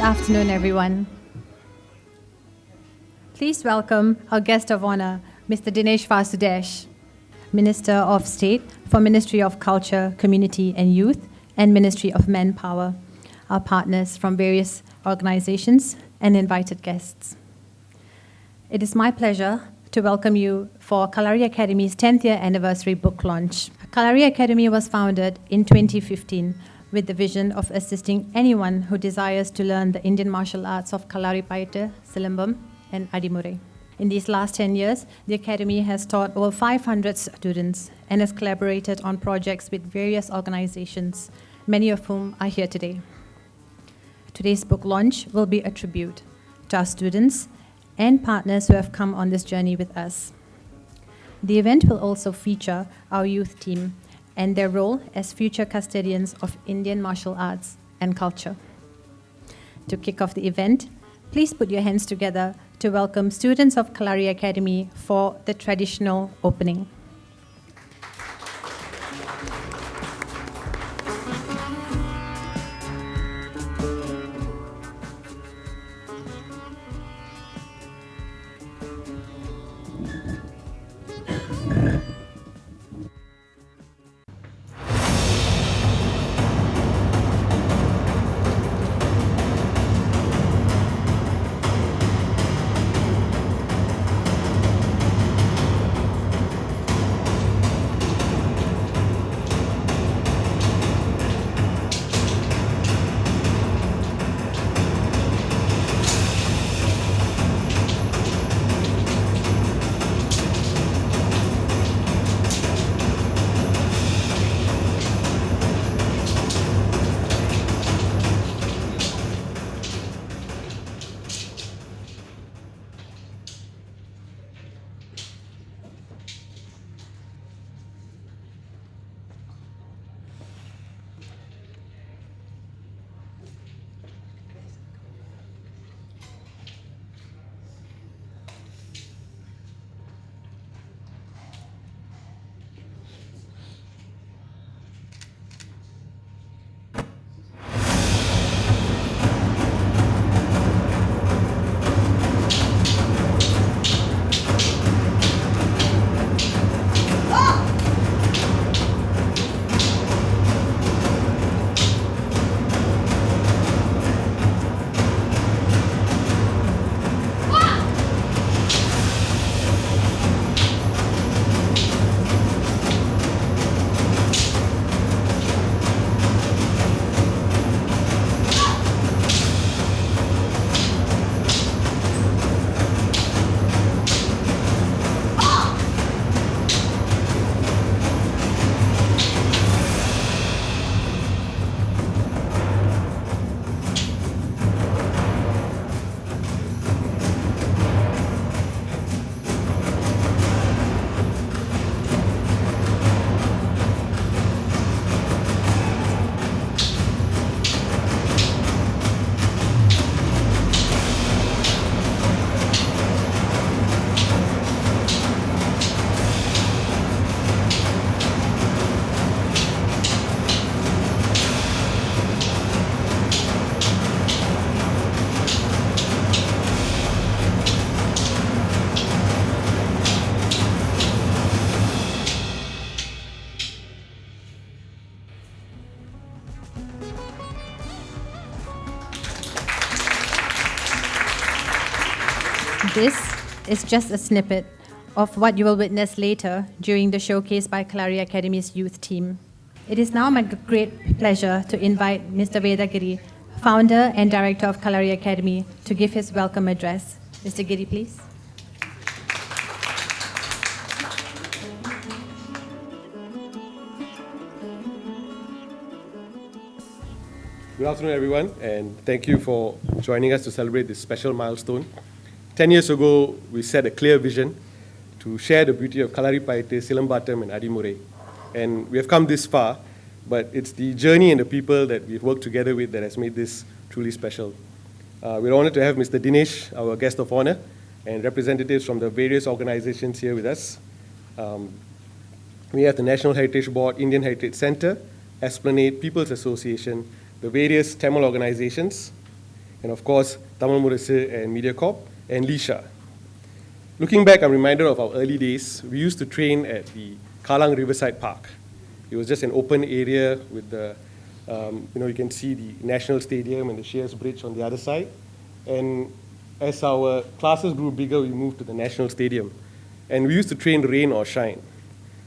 afternoon, everyone. Please welcome our guest of honor, Mr. Dinesh Vasu Dash, Minister of State for Ministry of Culture, Community and Youth, and Ministry of Manpower, our partners from various organizations and invited guests. It is my pleasure to welcome you for Kalari Academy's 10th year anniversary book launch. Kalari Academy was founded in 2015 with the vision of assisting anyone who desires to learn the Indian martial arts of Kalari Paite, Silambam, and Adimure. In these last 10 years, the Academy has taught over 500 students and has collaborated on projects with various organizations, many of whom are here today. Today's book launch will be a tribute to our students and partners who have come on this journey with us. The event will also feature our youth team and their role as future custodians of Indian martial arts and culture. To kick off the event, please put your hands together to welcome students of Kalari Academy for the traditional opening. This is just a snippet of what you will witness later during the showcase by Kalari Academy's youth team. It is now my great pleasure to invite Mr. Vedagiri, founder and director of Kalari Academy, to give his welcome address. Mr. Giri, please. Good afternoon, everyone, and thank you for joining us to celebrate this special milestone. 10 years ago, we set a clear vision to share the beauty of Kalari Paite, Silambatam, and Adimure. And we have come this far, but it's the journey and the people that we've worked together with that has made this truly special. We're honored to have Mr. Dinesh, our guest of honor, and representatives from the various organizations here with us. We have the National Heritage Board, Indian Heritage Center, Esplanade, People's Association, the various Tamil organizations, and of course, Tamil Murası and MediaCorp, and Lisha. Looking back, I'm reminded of our early days. We used to train at the Kallang Riverside Park. It was just an open area with the, you can see the National Stadium and the Shears Bridge on the other side. And as our classes grew bigger, we moved to the National Stadium. And we used to train rain or shine.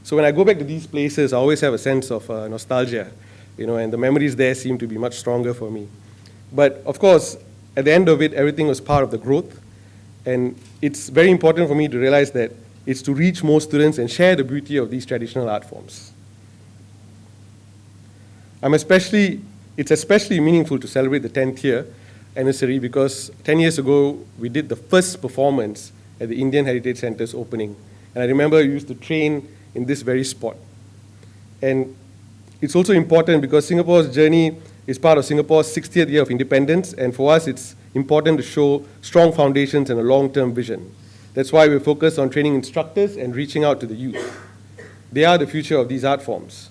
So when I go back to these places, I always have a sense of nostalgia, and the memories there seem to be much stronger for me. But of course, at the end of it, everything was part of the growth. And it's very important for me to realize that it's to reach more students and share the beauty of these traditional art forms. It's especially meaningful to celebrate the 10th year anniversary because 10 years ago, we did the first performance at the Indian Heritage Center's opening. And I remember we used to train in this very spot. And it's also important because Singapore's journey is part of Singapore's 60th year of independence, and for us it's important to show strong foundations and a long-term vision. That's why we're focused on training instructors and reaching out to the youth. They are the future of these art forms.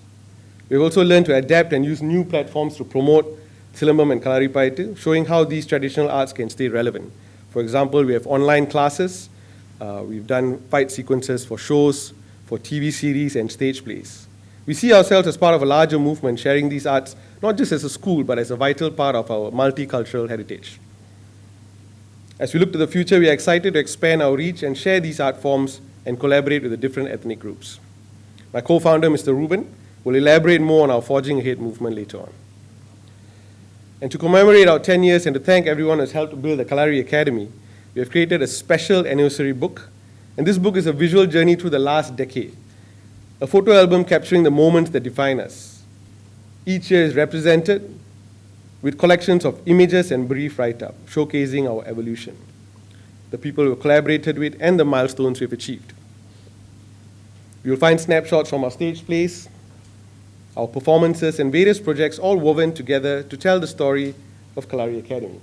We've also learned to adapt and use new platforms to promote Silambam and Kalari Paitu, showing how these traditional arts can stay relevant. For example, we have online classes, we've done fight sequences for shows, for TV series and stage plays. We see ourselves as part of a larger movement sharing these arts, not just as a school, but as a vital part of our multicultural heritage. As we look to the future, we are excited to expand our reach and share these art forms and collaborate with the different ethnic groups. My co-founder, Mr. Ruben, will elaborate more on our Forging Ahead movement later on. And to commemorate our 10 years and to thank everyone who has helped to build the Kalari Academy, we have created a special anniversary book. And this book is a visual journey through the last decade, a photo album capturing the moments that define us. Each year is represented with collections of images and brief write-up, showcasing our evolution, the people we've collaborated with, and the milestones we've achieved. You'll find snapshots from our stage plays, our performances, and various projects all woven together to tell the story of Kalari Academy.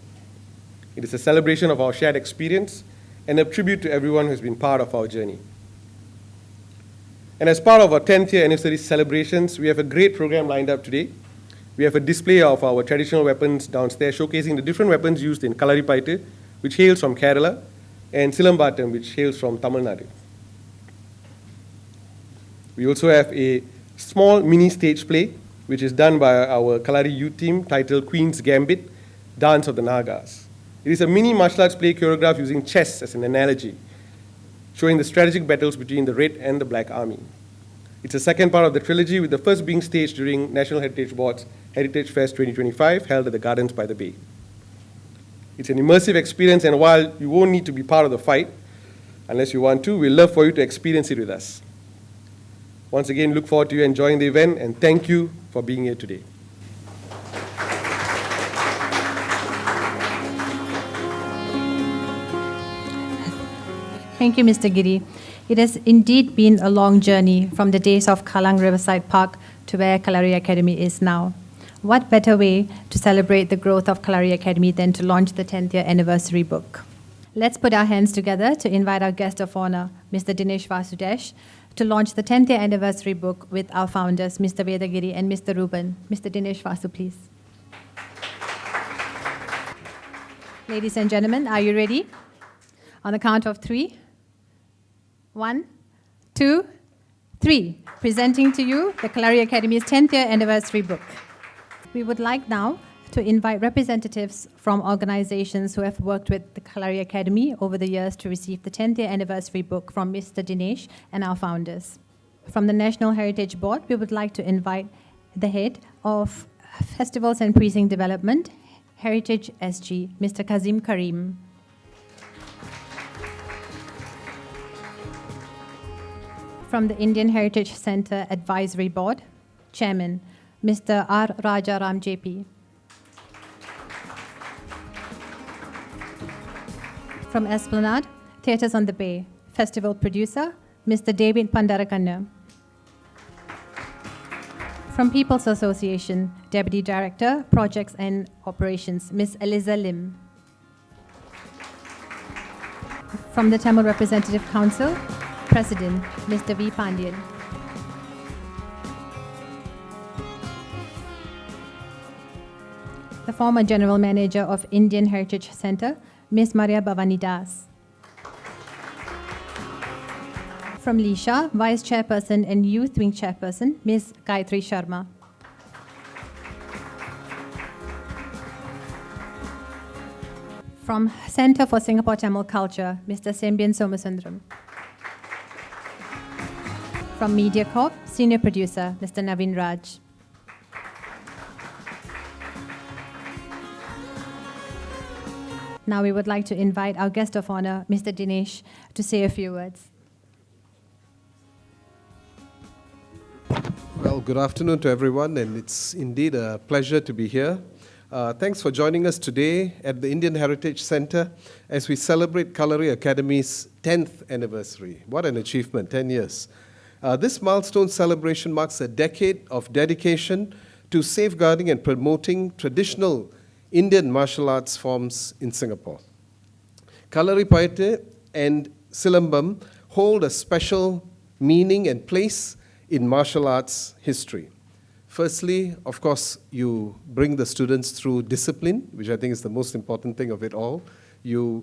It is a celebration of our shared experience and a tribute to everyone who has been part of our journey. And as part of our 10th year anniversary celebrations, we have a great program lined up today. We have a display of our traditional weapons downstairs, showcasing the different weapons used in Kalari Paitu, which hails from Kerala, and Silambatam, which hails from Tamil Nadu. We also have a small mini stage play, which is done by our Kalari youth team, titled Queen's Gambit, Dance of the Nagas. It is a mini martial arts play choreographed using chess as an analogy, showing the strategic battles between the Red and the Black Army. It's the second part of the trilogy, with the first being staged during National Heritage Board's Heritage Fest 2025, held at the Gardens by the Bay. It's an immersive experience, and while you won't need to be part of the fight, unless you want to, we'd love for you to experience it with us. Once again, look forward to you enjoying the event, and thank you for being here today. Thank you, Mr. Giri. It has indeed been a long journey from the days of Kallang Riverside Park to where Kalari Academy is now. What better way to celebrate the growth of Kalari Academy than to launch the 10th year anniversary book? Let's put our hands together to invite our guest of honor, Mr. Dinesh Vasu Dash, to launch the 10th year anniversary book with our founders, Mr. Vedagiri and Mr. Ruben. Mr. Dinesh Vasu, please. Ladies and gentlemen, are you ready? On the count of 3. 1, 2, 3. Presenting to you the Kalari Academy's 10th year anniversary book. We would like now to invite representatives from organizations who have worked with the Kalari Academy over the years to receive the 10th year anniversary book from Mr. Dinesh and our founders. From the National Heritage Board, we would like to invite the head of Festivals and Precinct Development, Heritage SG, Mr. Kazim Karim. From the Indian Heritage Center Advisory Board, Chairman, Mr. R. Rajaram JP. From Esplanade, Theatres on the Bay, Festival Producer, Mr. David Pandarakanna. From People's Association, Deputy Director, Projects and Operations, Ms. Eliza Lim. From the Tamil Representative Council, President, Mr. V. Pandian. The former General Manager of Indian Heritage Centre, Ms. Maria Bhavani Das. From Lisha, Vice Chairperson and Youth Wing Chairperson, Ms. Gayatri Sharma. From Centre for Singapore Tamil Culture, Mr. Sembian Somasundram. From MediaCorp, Senior Producer, Mr. Naveen Raj. Now we would like to invite our guest of honor, Mr. Dinesh, to say a few words. Well, good afternoon to everyone, and it's indeed a pleasure to be here. Thanks for joining us today at the Indian Heritage Centre as we celebrate Kalari Academy's 10th anniversary. What an achievement, 10 years. This milestone celebration marks a decade of dedication to safeguarding and promoting traditional Indian martial arts forms in Singapore. Kalari Paite and Silambam hold a special meaning and place in martial arts history. Firstly, of course, you bring the students through discipline, which I think is the most important thing of it all. You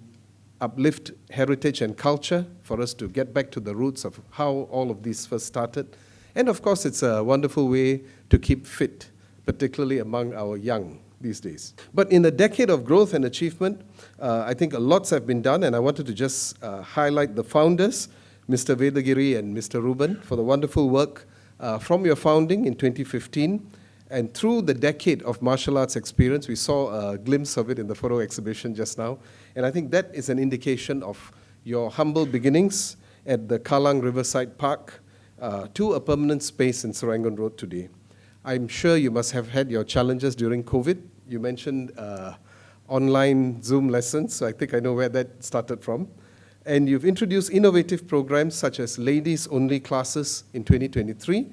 uplift heritage and culture for us to get back to the roots of how all of these first started. And of course, it's a wonderful way to keep fit, particularly among our young these days. But in a decade of growth and achievement, I think lots have been done, and I wanted to just highlight the founders, Mr. Vedagiri and Mr. Ruben, for the wonderful work from your founding in 2015. And through the decade of martial arts experience, we saw a glimpse of it in the photo exhibition just now. And I think that is an indication of your humble beginnings at the Kallang Riverside Park to a permanent space in Serangoon Road today. I'm sure you must have had your challenges during COVID. You mentioned online Zoom lessons, so I think I know where that started from. And you've introduced innovative programs such as ladies-only classes in 2023,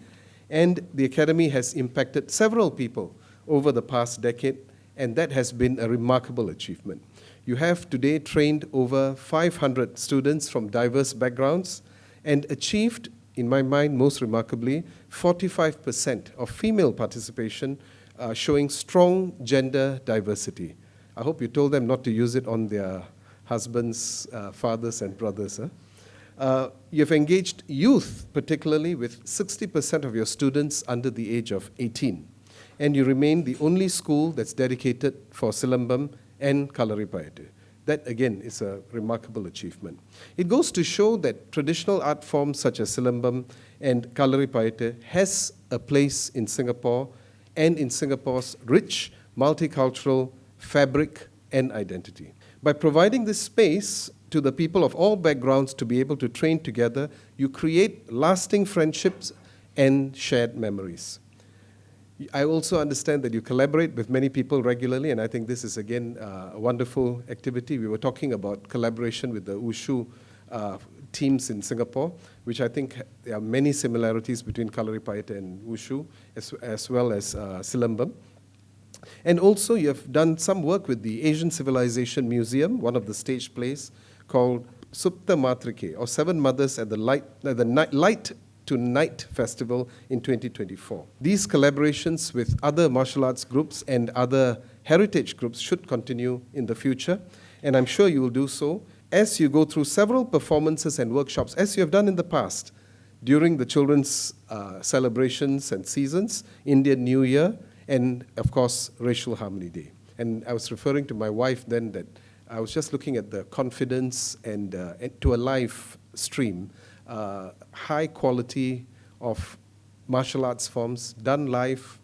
and the Academy has impacted several people over the past decade, and that has been a remarkable achievement. You have today trained over 500 students from diverse backgrounds and achieved, in my mind, most remarkably, 45% of female participation, showing strong gender diversity. I hope you told them not to use it on their husbands, fathers, and brothers. You've engaged youth, particularly with 60% of your students under the age of 18. And you remain the only school that's dedicated for Silambam and Kalari Paite. That, again, is a remarkable achievement. It goes to show that traditional art forms such as Silambam and Kalari Paite has a place in Singapore and in Singapore's rich multicultural fabric and identity. By providing this space to the people of all backgrounds to be able to train together, you create lasting friendships and shared memories. I also understand that you collaborate with many people regularly, and I think this is, again, a wonderful activity. We were talking about collaboration with the Wushu teams in Singapore, which I think there are many similarities between Kalari Paite and Wushu, as well as Silambam. And also, you have done some work with the Asian Civilization Museum, one of the stage plays, called Supta Matrike, or Seven Mothers at the Light to Night Festival in 2024. These collaborations with other martial arts groups and other heritage groups should continue in the future, and I'm sure you will do so as you go through several performances and workshops, as you have done in the past, during the children's celebrations and seasons, Indian New Year, and of course, Racial Harmony Day. And I was referring to my wife then that I was just looking at the confidence and to a live stream, high quality of martial arts forms done live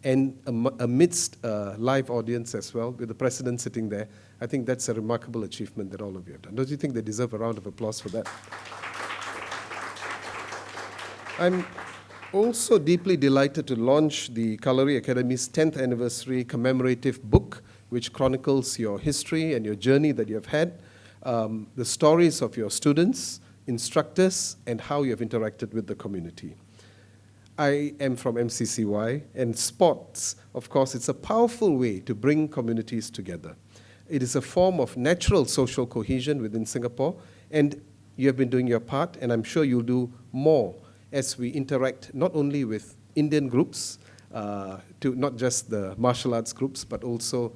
and amidst a live audience as well, with the president sitting there. I think that's a remarkable achievement that all of you have done. Don't you think they deserve a round of applause for that? I'm also deeply delighted to launch the Kalari Academy's 10th anniversary commemorative book, which chronicles your history and your journey that you have had, the stories of your students, instructors, and how you have interacted with the community. I am from MCCY, and sports, of course, it's a powerful way to bring communities together. It is a form of natural social cohesion within Singapore, and you have been doing your part, and I'm sure you'll do more as we interact not only with Indian groups, to not just the martial arts groups, but also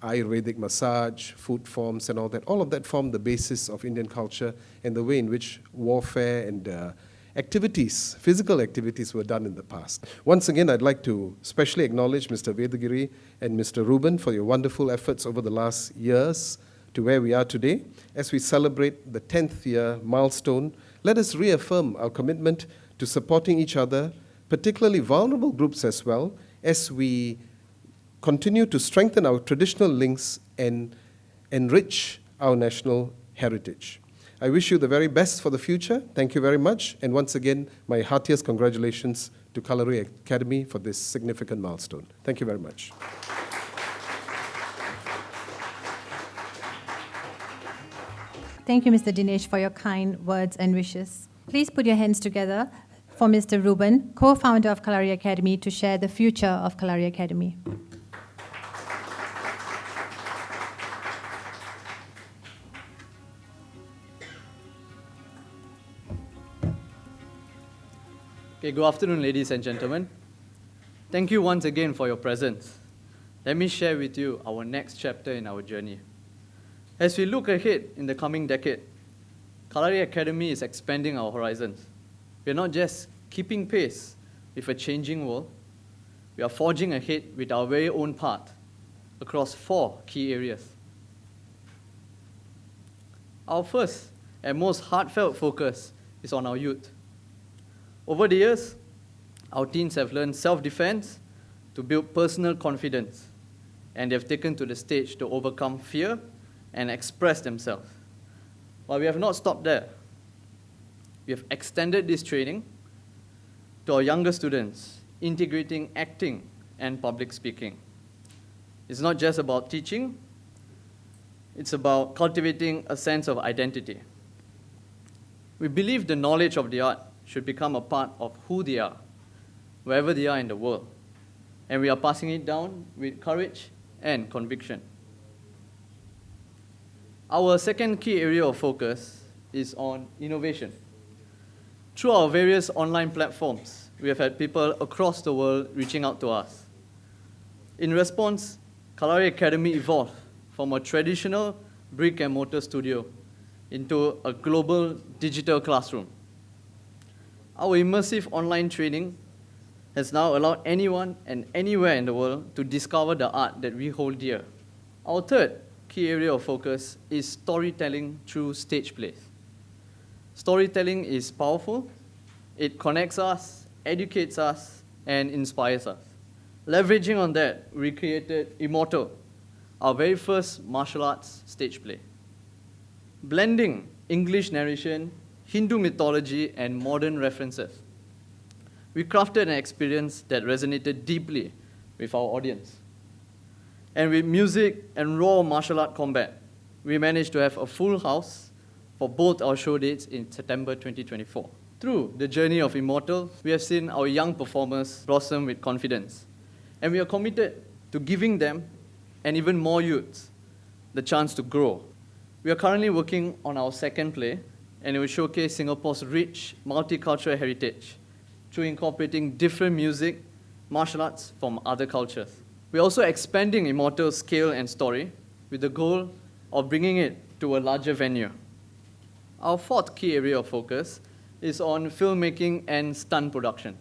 Ayurvedic massage, food forms and all of that form the basis of Indian culture and the way in which warfare and activities, physical activities were done in the past. Once again, I'd like to specially acknowledge Mr. Vedagiri and Mr. Ruben for your wonderful efforts over the last years to where we are today. As we celebrate the 10th year milestone, let us reaffirm our commitment to supporting each other, particularly vulnerable groups as well, as we continue to strengthen our traditional links and enrich our national heritage. I wish you the very best for the future. Thank you very much. And once again, my heartiest congratulations to Kalari Academy for this significant milestone. Thank you very much. Thank you, Mr. Dinesh, for your kind words and wishes. Please put your hands together for Mr. Ruben, co-founder of Kalari Academy, to share the future of Kalari Academy. Okay, good afternoon, ladies and gentlemen. Thank you once again for your presence. Let me share with you our next chapter in our journey. As we look ahead in the coming decade, Kalari Academy is expanding our horizons. We are not just keeping pace with a changing world, we are forging ahead with our very own path across 4 key areas. Our first and most heartfelt focus is on our youth. Over the years, our teens have learned self-defense to build personal confidence, and they have taken to the stage to overcome fear and express themselves. But we have not stopped there. We have extended this training to our younger students, integrating acting and public speaking. It's not just about teaching, it's about cultivating a sense of identity. We believe the knowledge of the art should become a part of who they are, wherever they are in the world. And we are passing it down with courage and conviction. Our second key area of focus is on innovation. Through our various online platforms, we have had people across the world reaching out to us. In response, Kalari Academy evolved from a traditional brick-and-mortar studio into a global digital classroom. Our immersive online training has now allowed anyone and anywhere in the world to discover the art that we hold dear. Our third key area of focus is storytelling through stage plays. Storytelling is powerful. It connects us, educates us, and inspires us. Leveraging on that, we created Immortal, our very first martial arts stage play. Blending English narration, Hindu mythology, and modern references, we crafted an experience that resonated deeply with our audience. And with music and raw martial art combat, we managed to have a full house for both our show dates in September 2024. Through the journey of Immortal, we have seen our young performers blossom with confidence. And we are committed to giving them, and even more youths, the chance to grow. We are currently working on our second play, and it will showcase Singapore's rich multicultural heritage through incorporating different music, martial arts from other cultures. We're also expanding Immortal's scale and story with the goal of bringing it to a larger venue. Our fourth key area of focus is on filmmaking and stunt production.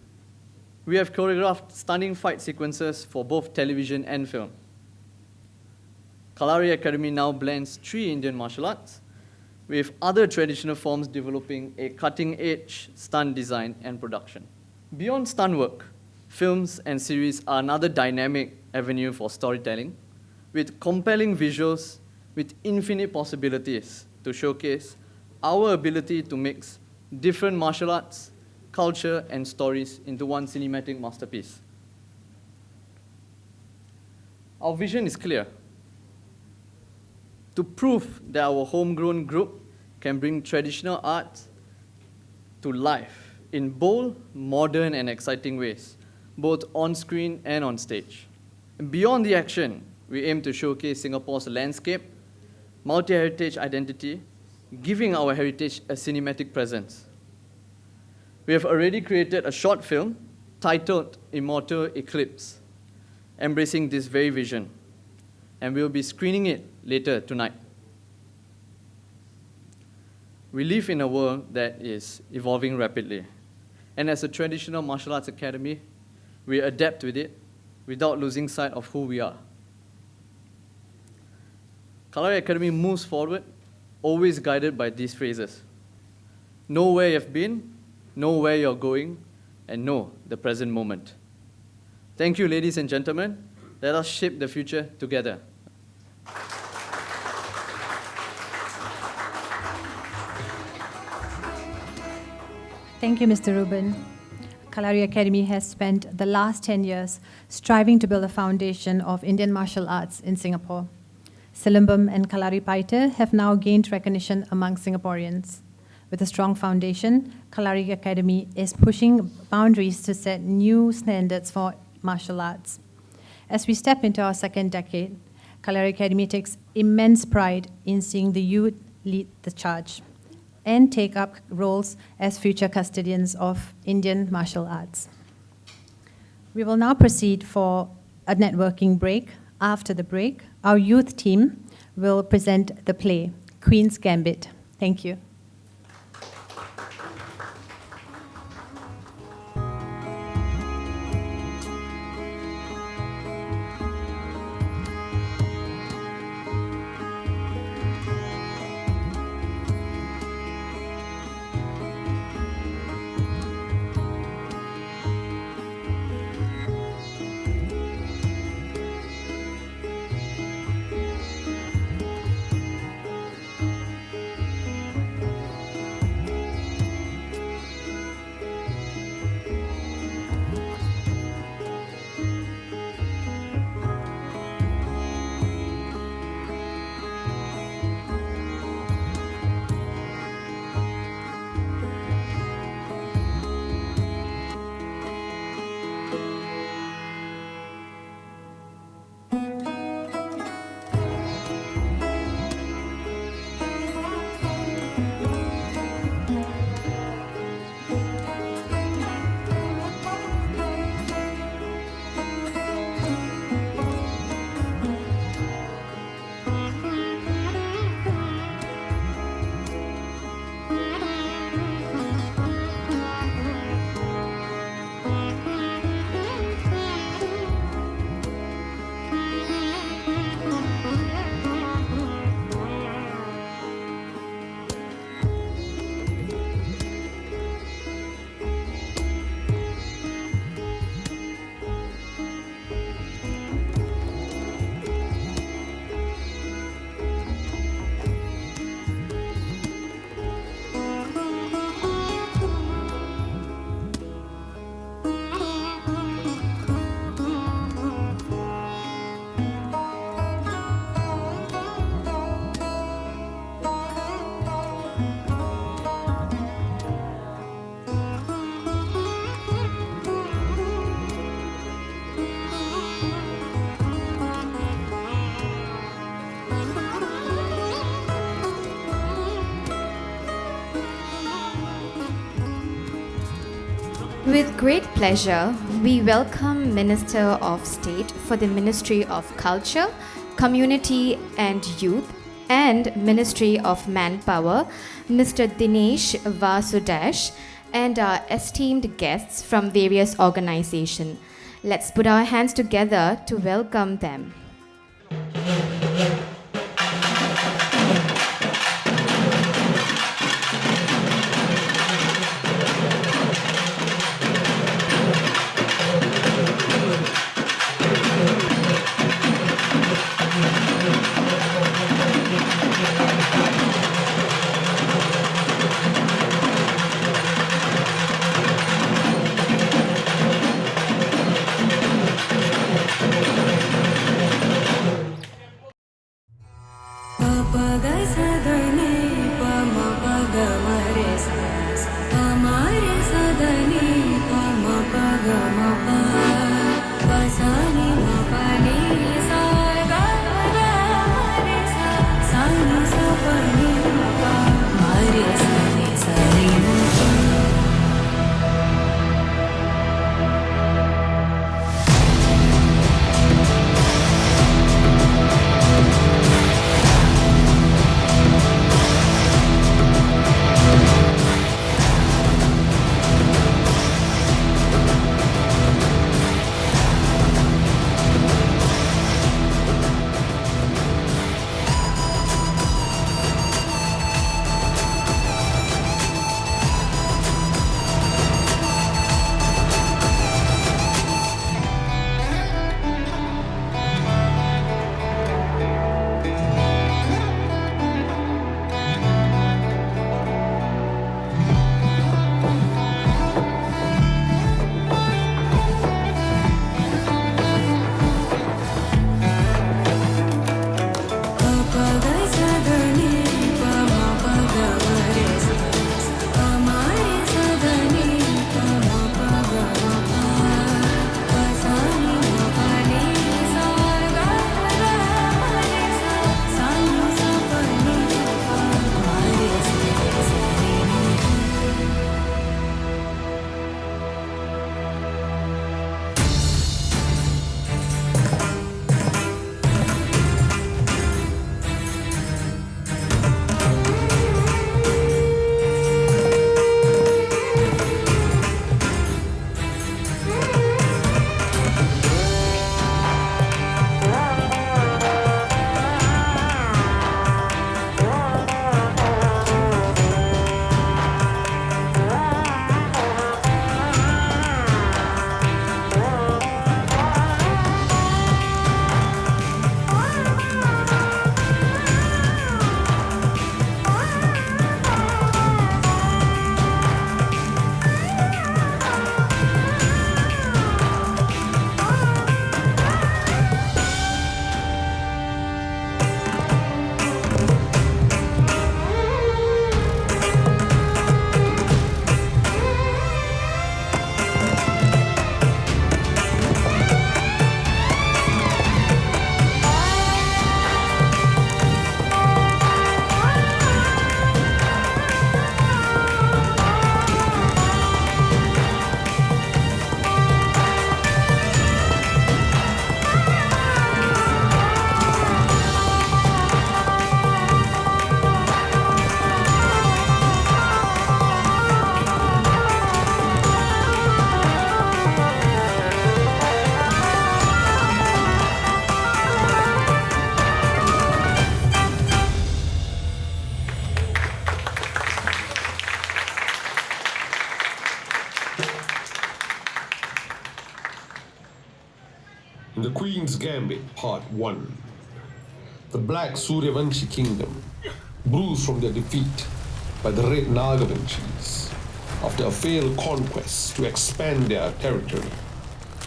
We have choreographed stunning fight sequences for both television and film. Kalari Academy now blends 3 Indian martial arts with other traditional forms, developing a cutting-edge stunt design and production. Beyond stunt work, films and series are another dynamic avenue for storytelling, with compelling visuals with infinite possibilities to showcase our ability to mix different martial arts, culture, and stories into one cinematic masterpiece. Our vision is clear: to prove that our homegrown group can bring traditional art to life in bold, modern, and exciting ways, both on screen and on stage. And beyond the action, we aim to showcase Singapore's landscape, multi-heritage identity, giving our heritage a cinematic presence. We have already created a short film titled Immortal Eclipse, embracing this very vision. and we'll be screening it later tonight. We live in a world that is evolving rapidly, and as a traditional martial arts academy, we adapt with it without losing sight of who we are. Kalari Academy moves forward, always guided by these phrases: know where you've been, know where you're going, and know the present moment. Thank you, ladies and gentlemen. Let us shape the future together. Thank you, Mr. Rubin. Kalari Academy has spent the last 10 years striving to build a foundation of Indian martial arts in Singapore. Silambam and Kalari Paita have now gained recognition among Singaporeans. With a strong foundation, Kalari Academy is pushing boundaries to set new standards for martial arts. As we step into our second decade, Kalari Academy takes immense pride in seeing the youth lead the charge and take up roles as future custodians of Indian martial arts. We will now proceed for a networking break. After the break, our youth team will present the play, Queen's Gambit. Thank you. With great pleasure, we welcome Minister of State for the Ministry of Culture, Community and Youth and Ministry of Manpower, Mr. Dinesh Vasu Dash, and our esteemed guests from various organizations. Let's put our hands together to welcome them. The Queen's Gambit, Part 1. The Black Suryavanshi Kingdom, bruised from their defeat by the Red Nagavanshis after a failed conquest to expand their territory,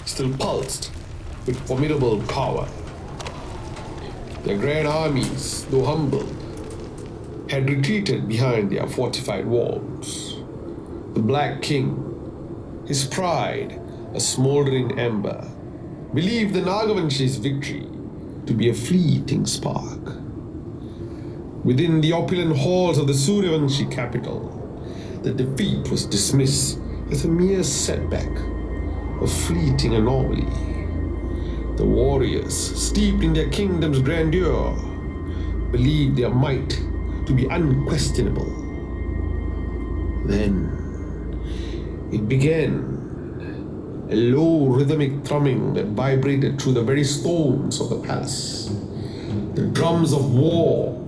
still pulsed with formidable power. Their grand armies, though humbled, had retreated behind their fortified walls. The Black King, his pride a smoldering ember, believed the Nagavanshis' victory to be a fleeting spark. Within the opulent halls of the Suryavanshi capital, the defeat was dismissed as a mere setback, a fleeting anomaly. The warriors, steeped in their kingdom's grandeur, believed their might to be unquestionable. Then it began. A low rhythmic thrumming that vibrated through the very stones of the palace. The drums of war,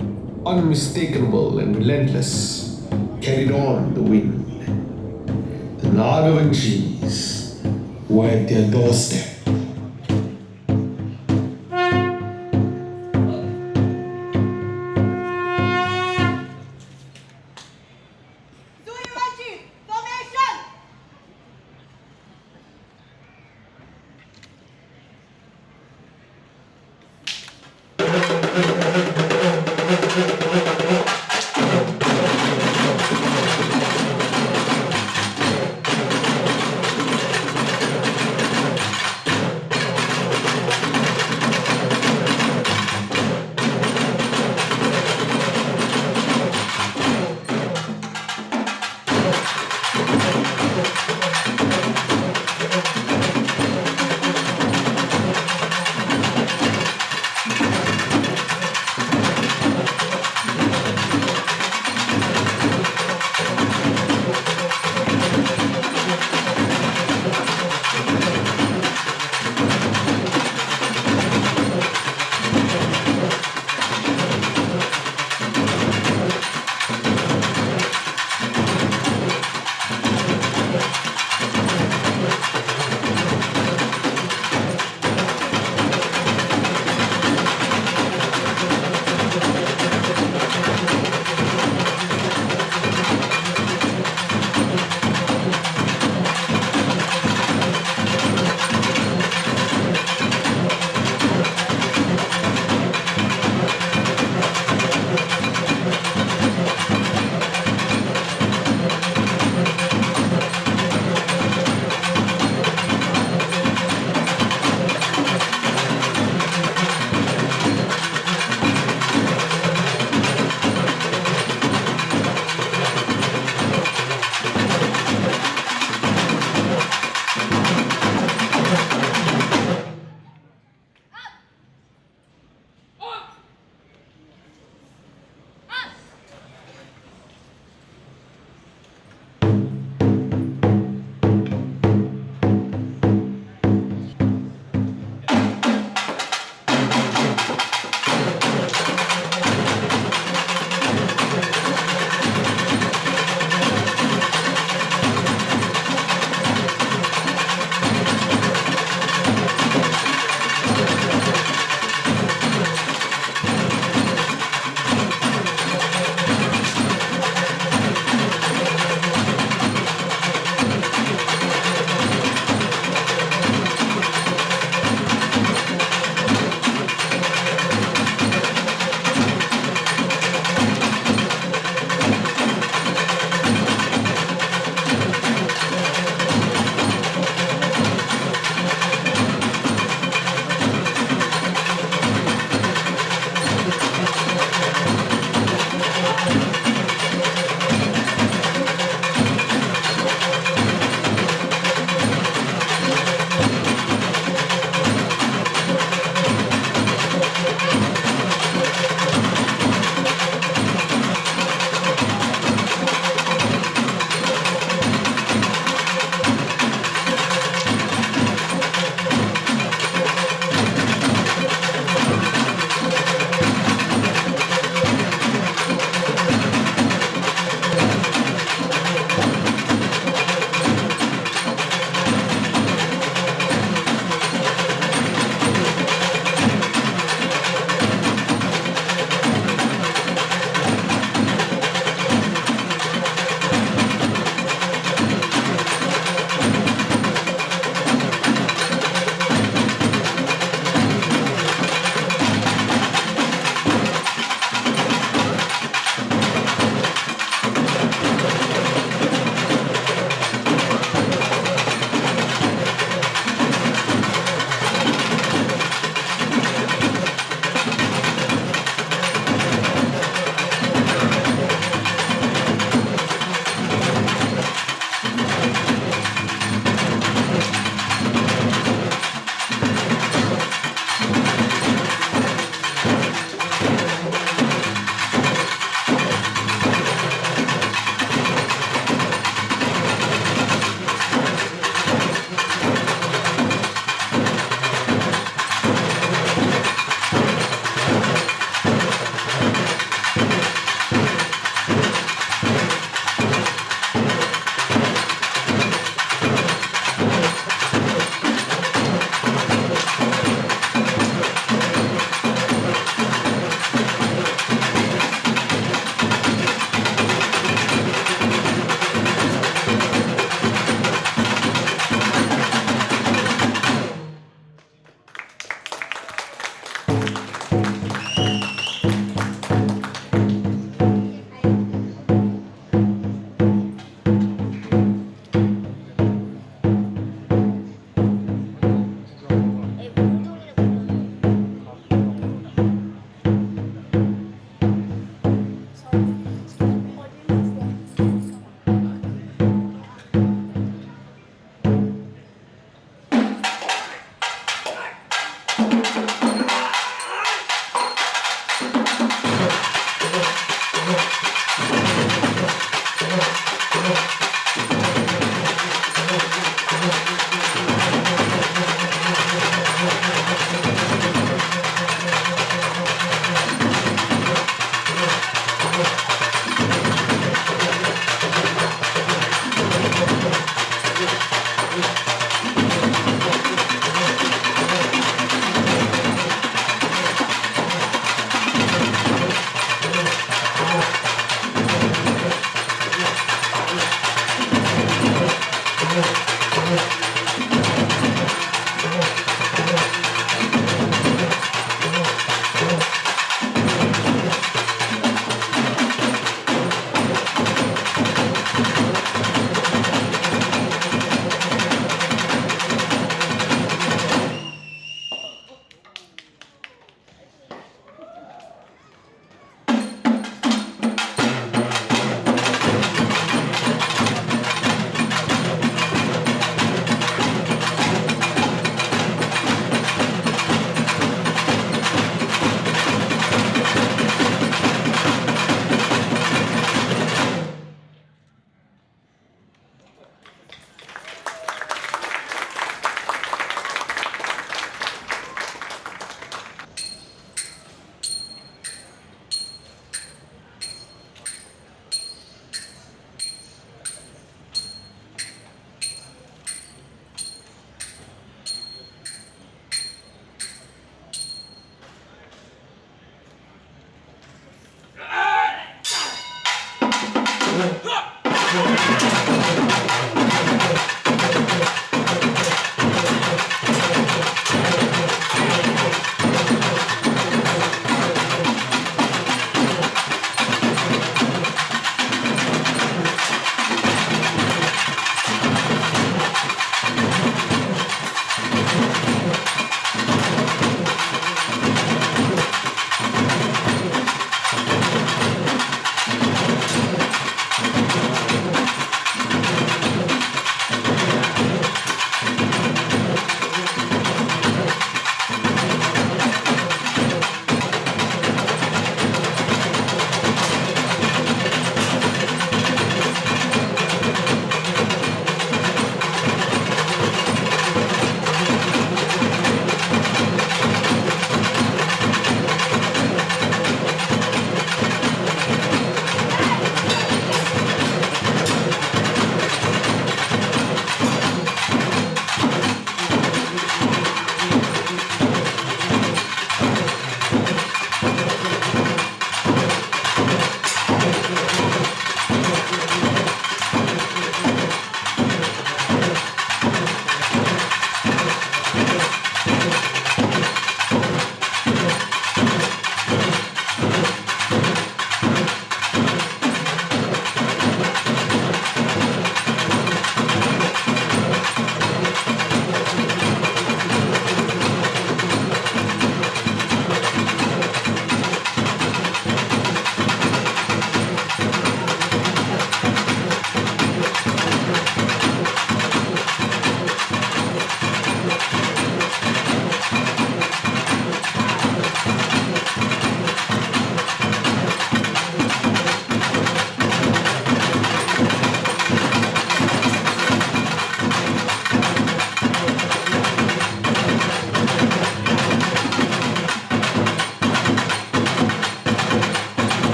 unmistakable and relentless, carried on the wind. The Nagavanshis were at their doorstep.